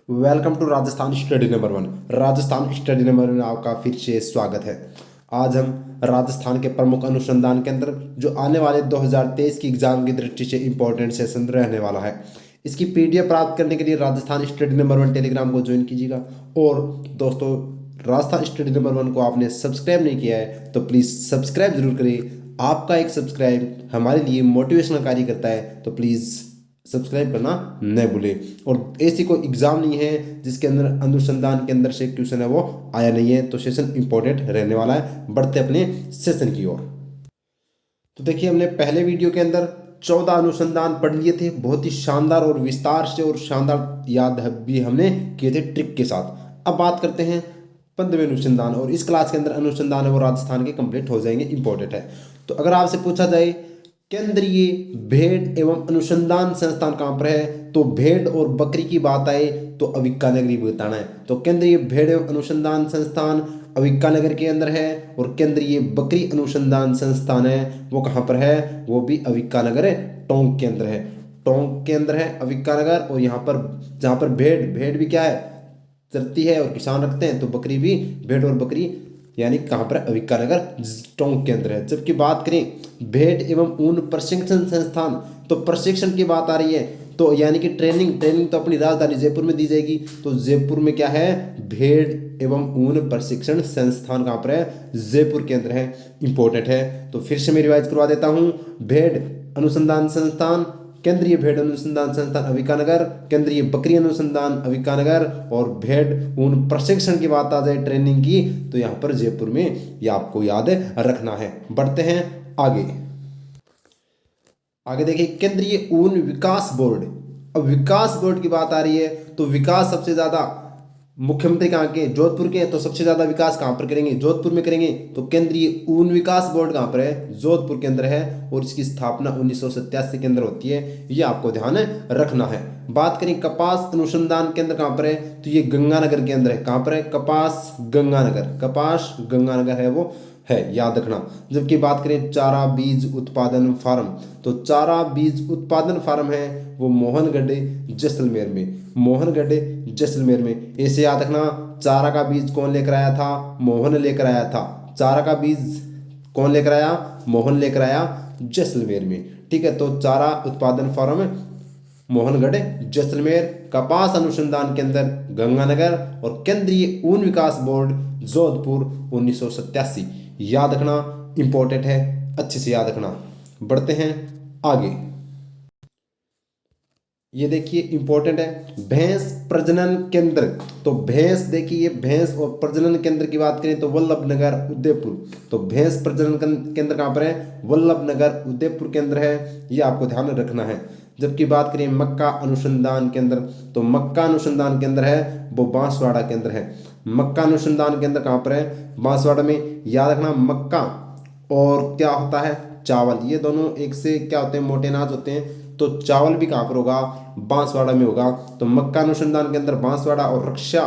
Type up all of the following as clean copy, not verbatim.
Welcome to Rajasthan study number 1। Rajasthan study number 1 में आपका फिर से स्वागत है। आज हम राजस्थान के प्रमुख अनुसंधान केंद्र जो आने वाले 2023 की एग्जाम की दृष्टि से इंपॉर्टेंट सेशन रहने वाला है, इसकी पीडीएफ प्राप्त करने के लिए राजस्थान स्टडी नंबर 1 टेलीग्राम को ज्वाइन कीजिएगा। और दोस्तों, राजस्थान स्टडी नंबर 1 को आपने सब्सक्राइब नहीं किया है तो प्लीज़ सब्सक्राइब जरूर करिए। आपका एक सब्सक्राइब हमारे लिए मोटिवेशनल कार्य करता है, तो प्लीज़ सब्सक्राइब करना न भूलें। और ऐसी कोई एग्जाम नहीं है जिसके अंदर अनुसंधान के अंदर से क्वेश्चन है वो आया नहीं है, तो सेशन इंपॉर्टेंट रहने वाला है। बढ़ते अपने सेशन की ओर। तो देखिए, हमने पहले वीडियो के अंदर 14 अनुसंधान पढ़ लिए थे, बहुत ही शानदार और विस्तार से और शानदार याद भी हमने किए थे ट्रिक के साथ। अब बात करते हैं 15वें अनुसंधान, और इस क्लास के अंदर अनुसंधान है वो राजस्थान के कंप्लीट हो जाएंगे, इंपॉर्टेंट है। तो अगर आपसे पूछा जाए केंद्रीय भेड़ एवं अनुसंधान संस्थान कहाँ पर है, तो भेड़ और बकरी की बात आए तो अविक्का नगरी बताना है। तो केंद्रीय भेड़ एवं अनुसंधान संस्थान अविक्का नगर के अंदर है, और केंद्रीय बकरी अनुसंधान संस्थान है वो कहाँ पर है, वो भी अविक्का नगर है, टोंक के अंदर है। टोंक के अंदर है अविक्का नगर। और यहाँ पर जहाँ पर भेड़ भी क्या है, चरती है और किसान रखते हैं, तो बकरी भी भेड़ और बकरी यानी कहाँ पर, अविक्का नगर टोंक के अंदर है। जबकि बात करें भेड़ एवं ऊन प्रशिक्षण संस्थान, तो प्रशिक्षण की बात आ रही है, तो यानी कि ट्रेनिंग तो अपनी राजधानी जयपुर में दी जाएगी। तो जयपुर में क्या है, भेड़ एवं ऊन प्रशिक्षण संस्थान कहाँ पर है, जयपुर के अंदर है, इंपॉर्टेंट है। तो फिर से मैं रिवाइज करवा देता हूँ। भेड़ अनुसंधान संस्थान, केंद्रीय भेड़ अनुसंधान संस्थान अविक्का नगर, केंद्रीय बकरी अनुसंधान अविक्का नगर, और भेड़ ऊन प्रशिक्षण की बात आ जाए ट्रेनिंग की, तो यहाँ पर जयपुर में, ये आपको याद रखना है। बढ़ते हैं आगे। देखिए, केंद्रीय ऊन विकास बोर्ड। अब विकास बोर्ड की बात आ रही है, तो विकास सबसे ज्यादा मुख्यमंत्री कहाँ के, जोधपुर के हैं, तो सबसे ज्यादा विकास कहाँ पर करेंगे, जोधपुर में करेंगे। तो केंद्रीय ऊन विकास बोर्ड कहाँ पर है, जोधपुर के अंदर है, और इसकी स्थापना 1987 के अंदर होती है, ये आपको ध्यान रखना है। बात करें कपास अनुसंधान केंद्र कहाँ पर है, तो ये गंगानगर के अंदर है। कहाँ पर है, कपास गंगानगर है वो है, याद रखना। जबकि बात करें चारा बीज उत्पादन फार्म, तो चारा बीज उत्पादन फार्म है वो मोहनगढ़ जैसलमेर में। ऐसे याद रखना, चारा का बीज कौन लेकर आया था, मोहन लेकर आया था। चारा का बीज कौन लेकर आया, मोहन लेकर आया जैसलमेर में। ठीक है, तो चारा उत्पादन फार्म मोहनगढ़ जैसलमेर, कपास अनुसंधान केंद्र गंगानगर, और केंद्रीय ऊन विकास बोर्ड जोधपुर 1987। याद रखना, इंपॉर्टेंट है, अच्छे से याद रखना। बढ़ते हैं आगे। ये देखिए इंपॉर्टेंट है, भैंस प्रजनन केंद्र। तो भैंस, देखिए भैंस और प्रजनन केंद्र की बात करें तो वल्लभनगर उदयपुर। तो भैंस प्रजनन केंद्र कहाँ पर है, वल्लभनगर उदयपुर के अंदर है, ये आपको ध्यान रखना है। जबकि बात करें मक्का अनुसंधान केंद्र, तो मक्का अनुसंधान केंद्र है वो बांसवाड़ा केंद्र है। मक्का अनुसंधान केंद्र कहाँ पर है, बांसवाड़ा में। याद रखना, मक्का और क्या होता है, चावल, ये दोनों एक से क्या होते हैं, मोटे अनाज होते हैं। तो चावल भी कहाँ पर होगा, बांसवाड़ा में होगा। तो मक्का अनुसंधान के अंदर बांसवाड़ा। और रक्षा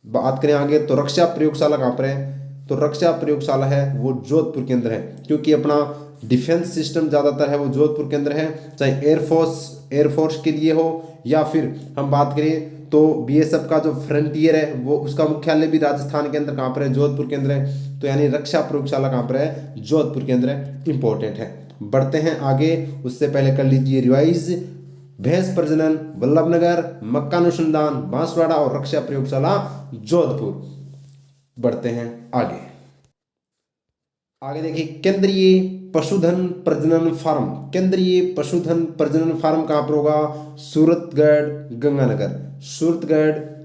बात करें आगे, तो रक्षा प्रयोगशाला कहाँ पर है, तो रक्षा प्रयोगशाला है वो जोधपुर के अंदर है, क्योंकि अपना डिफेंस सिस्टम ज़्यादातर है वो जोधपुर के अंदर है। चाहे एयरफोर्स के लिए हो, या फिर हम बात करें तो बीएसएफ का जो फ्रंटियर है वो, उसका मुख्यालय भी राजस्थान के अंदर कहाँ पर है, जोधपुर के अंदर है। तो यानी रक्षा प्रयोगशाला कहाँ पर है, जोधपुर के अंदर है, इंपॉर्टेंट है। बढ़ते हैं आगे, उससे पहले कर लीजिए रिवाइज। भैंस प्रजनन वल्लभनगर, मक्का अनुसंधान बांसवाड़ा, और रक्षा प्रयोगशाला जोधपुर। बढ़ते हैं आगे। देखिए, केंद्रीय पशुधन प्रजनन फार्म। केंद्रीय पशुधन प्रजनन फार्म कहाँ पर होगा, सूरतगढ़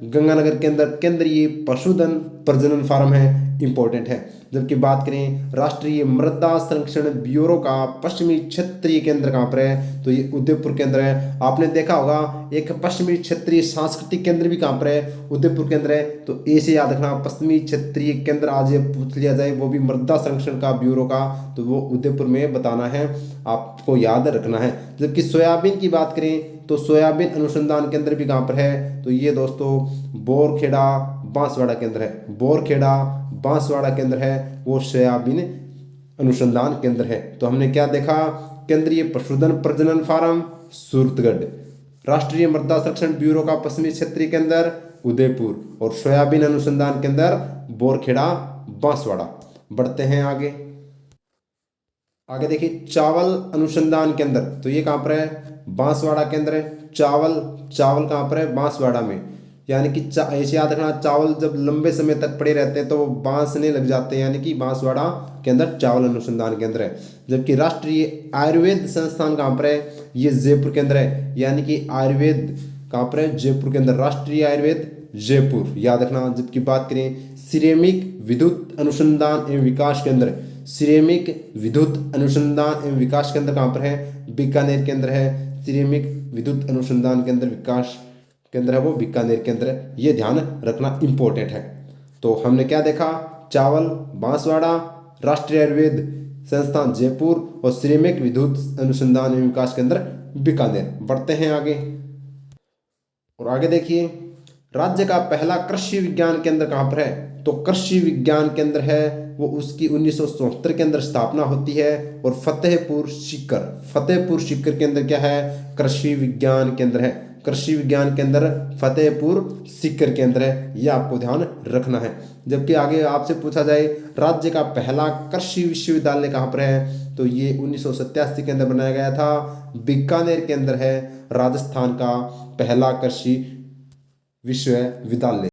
गंगानगर के अंदर केंद्रीय पशुधन प्रजनन फार्म है, इंपॉर्टेंट है। जबकि बात करें राष्ट्रीय मृदा संरक्षण ब्यूरो का पश्चिमी क्षेत्रीय केंद्र कहाँ पर है, तो ये उदयपुर के अंदर है। आपने देखा होगा एक पश्चिमी क्षेत्रीय सांस्कृतिक केंद्र भी कहाँ पर है, उदयपुर के अंदर है। तो ऐसे याद रखना, पश्चिमी क्षेत्रीय केंद्र आज ये पूछ लिया जाए वो भी मृदा संरक्षण का ब्यूरो का, तो वो उदयपुर में बताना है, आपको याद रखना है। जबकि सोयाबीन की बात करें तो सोयाबीन अनुसंधान केंद्र भी कहाँ पर है, तो ये दोस्तों बोरखेड़ा बांसवाड़ा केंद्र है। बोरखेड़ा बांसवाड़ा केंद्र है वो सोयाबीन अनुसंधान केंद्र है। तो हमने क्या देखा, केंद्रीय पशुधन प्रजनन फार्म सूरतगढ़, राष्ट्रीय मृदा संरक्षण ब्यूरो का पश्चिमी क्षेत्रीय केंद्र उदयपुर और सोयाबीन अनुसंधान केंद्र बोरखेड़ा बांसवाड़ा। बढ़ते हैं आगे। आगे देखिए चावल अनुसंधान केंद्र, तो ये कहाँ पर है, बांसवाड़ा केंद्र है। चावल कहाँ पर है, बांसवाड़ा में। यानी कि ऐसे याद रखना, चावल जब लंबे समय तक पड़े रहते हैं तो वो बांसने लग जाते हैं, यानी कि बांसवाड़ा के अंदर चावल अनुसंधान केंद्र है। जबकि राष्ट्रीय आयुर्वेद संस्थान कहाँ पर है, ये जयपुर केंद्र है। यानी कि आयुर्वेद कहाँ पर है, जयपुर के अंदर, राष्ट्रीय आयुर्वेद जयपुर, याद रखना। जबकि बात करें सिरेमिक विद्युत अनुसंधान एवं विकास केंद्र, सिरेमिक विद्युत अनुसंधान एवं विकास केंद्र कहाँ पर है, बीकानेर केंद्र है। सिरेमिक विद्युत अनुसंधान केंद्र विकास केंद्र है वो बीकानेर केंद्र, ये ध्यान रखना इंपॉर्टेंट है। तो हमने क्या देखा, चावल बांसवाड़ा, राष्ट्रीय आयुर्वेद संस्थान जयपुर और सिरेमिक विद्युत अनुसंधान एवं विकास केंद्र बीकानेर। बढ़ते हैं आगे। और आगे देखिए राज्य का पहला कृषि विज्ञान केंद्र कहाँ पर है, तो कृषि विज्ञान केंद्र है वो उसकी 1974 के अंदर स्थापना होती है और फतेहपुर सीकर के अंदर क्या है, कृषि विज्ञान केंद्र है। कृषि विज्ञान केंद्र फतेहपुर सीकर केंद्र है, ये आपको ध्यान रखना है। जबकि आगे आपसे पूछा जाए राज्य का पहला कृषि विश्वविद्यालय कहाँ पर है, तो ये 1987 के अंदर बनाया गया था, बीकानेर के अंदर है, राजस्थान का पहला कृषि विश्वविद्यालय।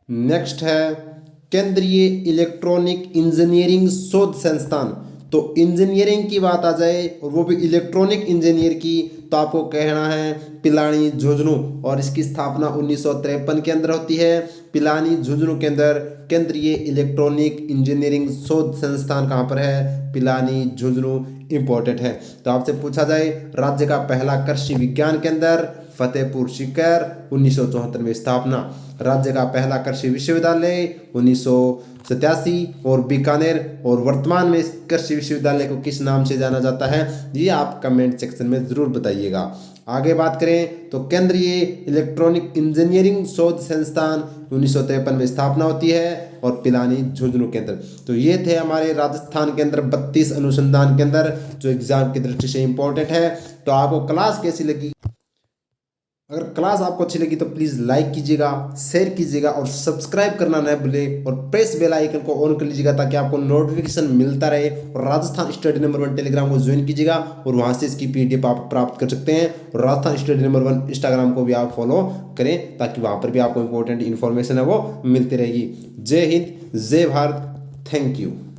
नेक्स्ट है केंद्रीय इलेक्ट्रॉनिक इंजीनियरिंग शोध संस्थान। तो इंजीनियरिंग की बात आ जाए और वो भी इलेक्ट्रॉनिक इंजीनियर की, तो आपको कहना है पिलानी झुंझुनू, और इसकी स्थापना 1953 के अंदर होती है। पिलानी झुंझुनू के अंदर केंद्रीय इलेक्ट्रॉनिक इंजीनियरिंग शोध संस्थान कहाँ पर है, पिलानी झुंझुनू, इंपॉर्टेंट है। तो आपसे पूछा जाए राज्य का पहला कृषि विज्ञान केंद्र फतेहपुर सीकर 1974 में स्थापना, राज्य का पहला कृषि विश्वविद्यालय 1987 और बीकानेर, और वर्तमान में इस कृषि विश्वविद्यालय को किस नाम से जाना जाता है, ये आप कमेंट सेक्शन में जरूर बताइएगा। आगे बात करें तो केंद्रीय इलेक्ट्रॉनिक इंजीनियरिंग शोध संस्थान 1953 में स्थापना होती है और पिलानी झुंझुनू केंद्र। तो ये थे हमारे राजस्थान के अंदर 32 अनुसंधान केंद्र जो एग्जाम की दृष्टि से इंपॉर्टेंट है। तो आपको क्लास कैसी लगी, अगर क्लास आपको अच्छी लगी तो प्लीज़ लाइक कीजिएगा, शेयर कीजिएगा और सब्सक्राइब करना न भूलें और प्रेस बेल आइकन को ऑन कर लीजिएगा ताकि आपको नोटिफिकेशन मिलता रहे। और राजस्थान स्टडी नंबर 1 टेलीग्राम को ज्वाइन कीजिएगा और वहां से इसकी पीडीएफ आप प्राप्त कर सकते हैं। और राजस्थान स्टडी नंबर 1 इंस्टाग्राम को भी आप फॉलो करें ताकि वहाँ पर भी आपको इंपॉर्टेंट इन्फॉर्मेशन है वो मिलती रहेगी। जय हिंद, जय भारत, थैंक यू।